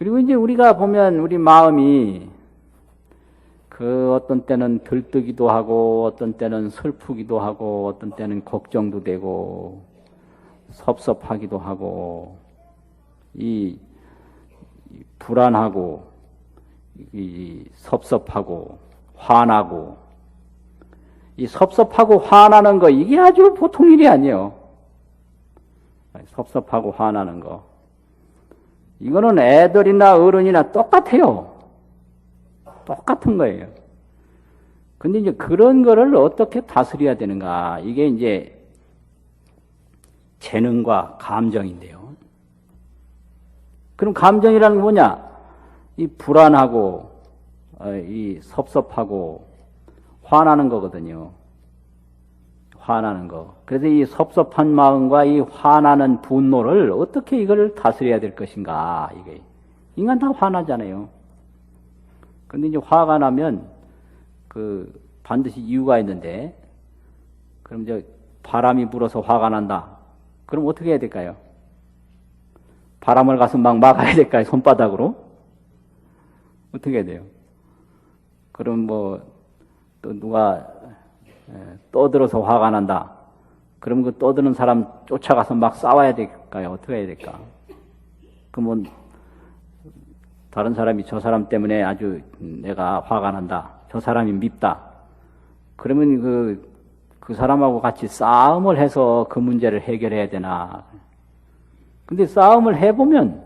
그리고 이제 우리가 보면 우리 마음이 그 어떤 때는 들뜨기도 하고 어떤 때는 슬프기도 하고 어떤 때는 걱정도 되고 섭섭하기도 하고 이 불안하고 이 섭섭하고 화나고 이 섭섭하고 화나는 거 이게 아주 보통 일이 아니에요. 섭섭하고 화나는 거 이거는 애들이나 어른이나 똑같아요. 똑같은 거예요. 근데 이제 그런 거를 어떻게 다스려야 되는가 이게 이제 재능과 감정인데요. 그럼 감정이라는 게 뭐냐? 이 불안하고 이 섭섭하고 화나는 거거든요. 화나는 거. 그래서 이 섭섭한 마음과 이 화나는 분노를 어떻게 이걸 다스려야 될 것인가 이게 인간 다 화나잖아요. 근데 이제 화가 나면 그 반드시 이유가 있는데 그럼 이제 바람이 불어서 화가 난다. 그럼 어떻게 해야 될까요? 바람을 가서 막 막아야 될까요? 손바닥으로? 어떻게 해야 돼요? 그럼 뭐 또 누가 떠들어서 화가 난다. 그럼 그 떠드는 사람 쫓아가서 막 싸워야 될까요? 어떻게 해야 될까? 그러면 다른 사람이 저 사람 때문에 아주 내가 화가 난다. 저 사람이 밉다. 그러면 그 사람하고 같이 싸움을 해서 그 문제를 해결해야 되나. 근데 싸움을 해보면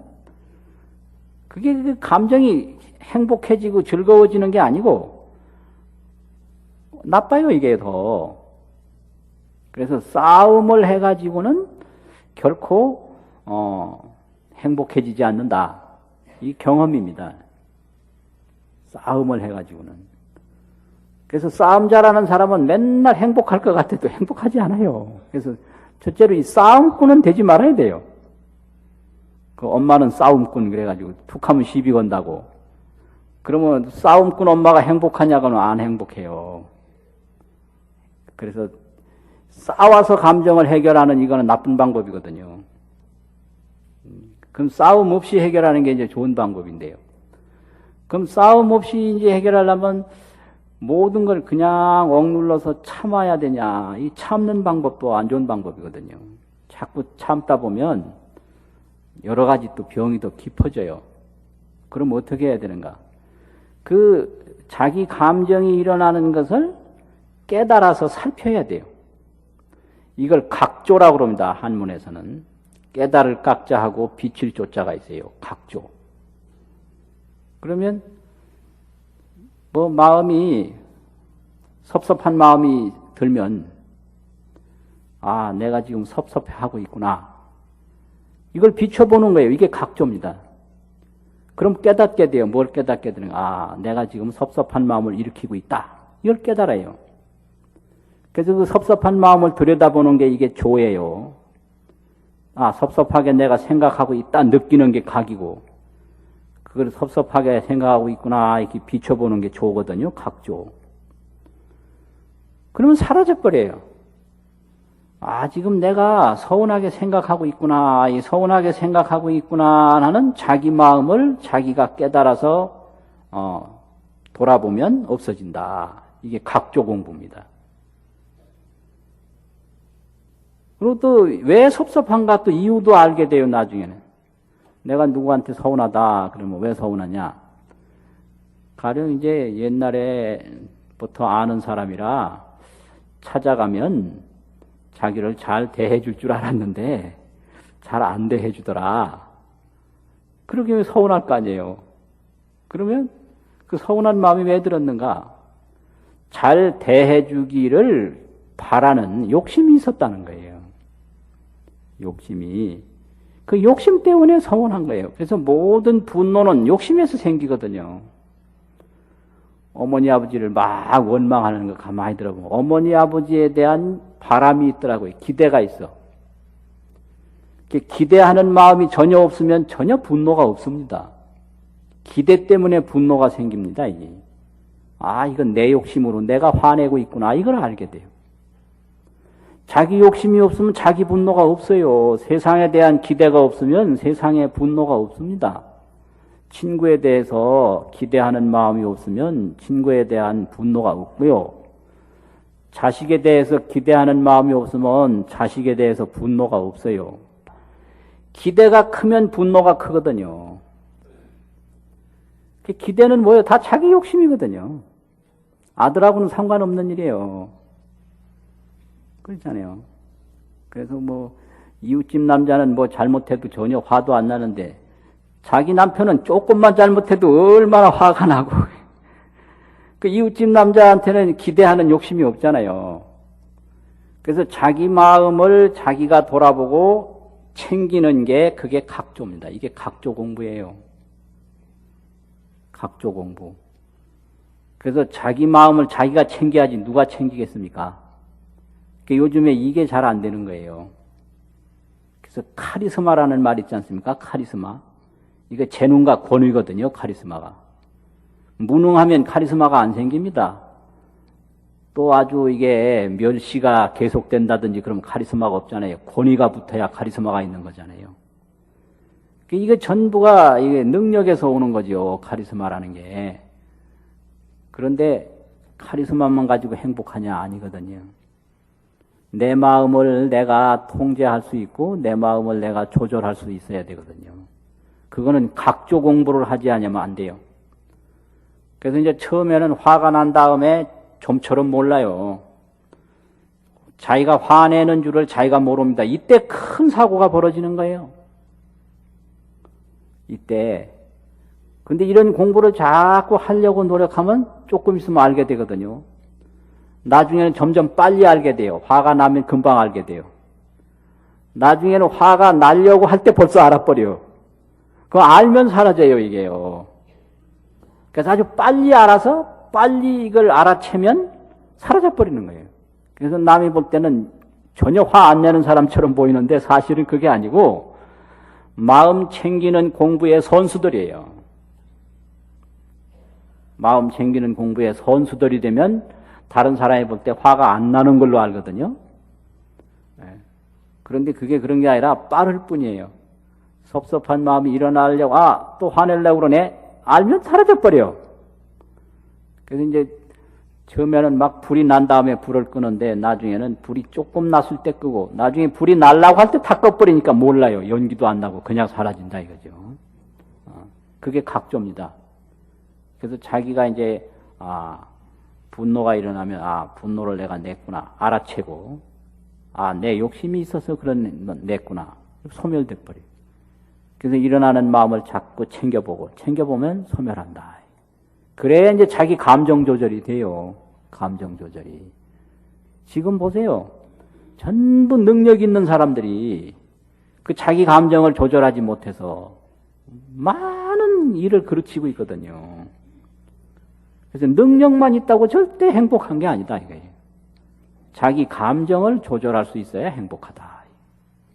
그게 그 감정이 행복해지고 즐거워지는 게 아니고 나빠요, 이게 더. 그래서 싸움을 해가지고는 결코, 행복해지지 않는다. 이 경험입니다. 싸움을 해가지고는. 그래서 싸움 잘하는 사람은 맨날 행복할 것 같아도 행복하지 않아요. 그래서 첫째로 이 싸움꾼은 되지 말아야 돼요. 그 엄마는 싸움꾼 그래가지고 툭 하면 시비 건다고. 그러면 싸움꾼 엄마가 행복하냐고는 안 행복해요. 그래서 싸워서 감정을 해결하는 이거는 나쁜 방법이거든요. 그럼 싸움 없이 해결하는 게 이제 좋은 방법인데요. 그럼 싸움 없이 이제 해결하려면 모든 걸 그냥 억눌러서 참아야 되냐. 이 참는 방법도 안 좋은 방법이거든요. 자꾸 참다 보면 여러 가지 또 병이 더 깊어져요. 그럼 어떻게 해야 되는가? 그 자기 감정이 일어나는 것을 깨달아서 살펴야 돼요. 이걸 각조라고 그럽니다. 한문에서는. 깨달을 각자하고 빛을 조자가 있어요. 각조. 그러면 뭐 마음이 섭섭한 마음이 들면 아 내가 지금 섭섭해하고 있구나. 이걸 비춰보는 거예요. 이게 각조입니다. 그럼 깨닫게 돼요. 뭘 깨닫게 되는가? 아 내가 지금 섭섭한 마음을 일으키고 있다. 이걸 깨달아요. 그래서 그 섭섭한 마음을 들여다보는 게 이게 조예요. 아, 섭섭하게 내가 생각하고 있다 느끼는 게 각이고, 그걸 섭섭하게 생각하고 있구나 이렇게 비춰보는 게 조거든요. 각조. 그러면 사라져버려요. 아, 지금 내가 서운하게 생각하고 있구나, 이 서운하게 생각하고 있구나 하는 자기 마음을 자기가 깨달아서 돌아보면 없어진다. 이게 각조 공부입니다. 그리고 또 왜 섭섭한가 또 이유도 알게 돼요. 나중에는 내가 누구한테 서운하다 그러면 왜 서운하냐? 가령 이제 옛날에부터 아는 사람이라 찾아가면 자기를 잘 대해줄 줄 알았는데 잘 안 대해주더라. 그러게 서운할 거 아니에요. 그러면 그 서운한 마음이 왜 들었는가? 잘 대해주기를 바라는 욕심이 있었다는 거예요. 욕심이. 그 욕심 때문에 서운한 거예요. 그래서 모든 분노는 욕심에서 생기거든요. 어머니 아버지를 막 원망하는 거 가만히 들어보면 어머니 아버지에 대한 바람이 있더라고요. 기대가 있어. 기대하는 마음이 전혀 없으면 전혀 분노가 없습니다. 기대 때문에 분노가 생깁니다. 이게. 아, 이건 내 욕심으로 내가 화내고 있구나. 이걸 알게 돼요. 자기 욕심이 없으면 자기 분노가 없어요. 세상에 대한 기대가 없으면 세상에 분노가 없습니다. 친구에 대해서 기대하는 마음이 없으면 친구에 대한 분노가 없고요. 자식에 대해서 기대하는 마음이 없으면 자식에 대해서 분노가 없어요. 기대가 크면 분노가 크거든요. 기대는 뭐예요? 다 자기 욕심이거든요. 아들하고는 상관없는 일이에요. 그렇잖아요. 그래서 뭐 이웃집 남자는 뭐 잘못해도 전혀 화도 안 나는데 자기 남편은 조금만 잘못해도 얼마나 화가 나고 그 이웃집 남자한테는 기대하는 욕심이 없잖아요. 그래서 자기 마음을 자기가 돌아보고 챙기는 게 그게 각조입니다. 이게 각조 공부예요. 각조 공부. 그래서 자기 마음을 자기가 챙겨야지 누가 챙기겠습니까? 그러니까 요즘에 이게 잘 안 되는 거예요. 그래서 카리스마라는 말 있지 않습니까? 카리스마. 이게 재능과 권위거든요. 카리스마가. 무능하면 카리스마가 안 생깁니다. 또 아주 이게 멸시가 계속된다든지 그러면 카리스마가 없잖아요. 권위가 붙어야 카리스마가 있는 거잖아요. 이게 전부가 이게 능력에서 오는 거죠. 카리스마라는 게. 그런데 카리스마만 가지고 행복하냐? 아니거든요. 내 마음을 내가 통제할 수 있고 내 마음을 내가 조절할 수 있어야 되거든요. 그거는 각조 공부를 하지 않으면 안 돼요. 그래서 이제 처음에는 화가 난 다음에 좀처럼 몰라요. 자기가 화내는 줄을 자기가 모릅니다. 이때 큰 사고가 벌어지는 거예요. 이때. 근데 이런 공부를 자꾸 하려고 노력하면 조금 있으면 알게 되거든요. 나중에는 점점 빨리 알게 돼요. 화가 나면 금방 알게 돼요. 나중에는 화가 나려고 할 때 벌써 알아버려요. 그거 알면 사라져요, 이게요. 그래서 아주 빨리 알아서 빨리 이걸 알아채면 사라져버리는 거예요. 그래서 남이 볼 때는 전혀 화 안 내는 사람처럼 보이는데 사실은 그게 아니고 마음 챙기는 공부의 선수들이에요. 마음 챙기는 공부의 선수들이 되면 다른 사람이 볼 때 화가 안 나는 걸로 알거든요. 그런데 그게 그런 게 아니라 빠를 뿐이에요. 섭섭한 마음이 일어나려고, 또 화내려고 그러네? 알면 사라져버려. 그래서 이제 처음에는 막 불이 난 다음에 불을 끄는데 나중에는 불이 조금 났을 때 끄고 나중에 불이 날라고 할 때 다 꺼버리니까 몰라요. 연기도 안 나고 그냥 사라진다 이거죠. 그게 각조입니다. 그래서 자기가 이제 분노가 일어나면 분노를 내가 냈구나 알아채고 내 욕심이 있어서 그런 냈구나 소멸돼 버려. 그래서 일어나는 마음을 자꾸 챙겨보면 소멸한다. 그래야 이제 자기 감정 조절이 돼요. 감정 조절이. 지금 보세요. 전부 능력 있는 사람들이 그 자기 감정을 조절하지 못해서 많은 일을 그르치고 있거든요. 그래서 능력만 있다고 절대 행복한 게 아니다 이거예요. 자기 감정을 조절할 수 있어야 행복하다.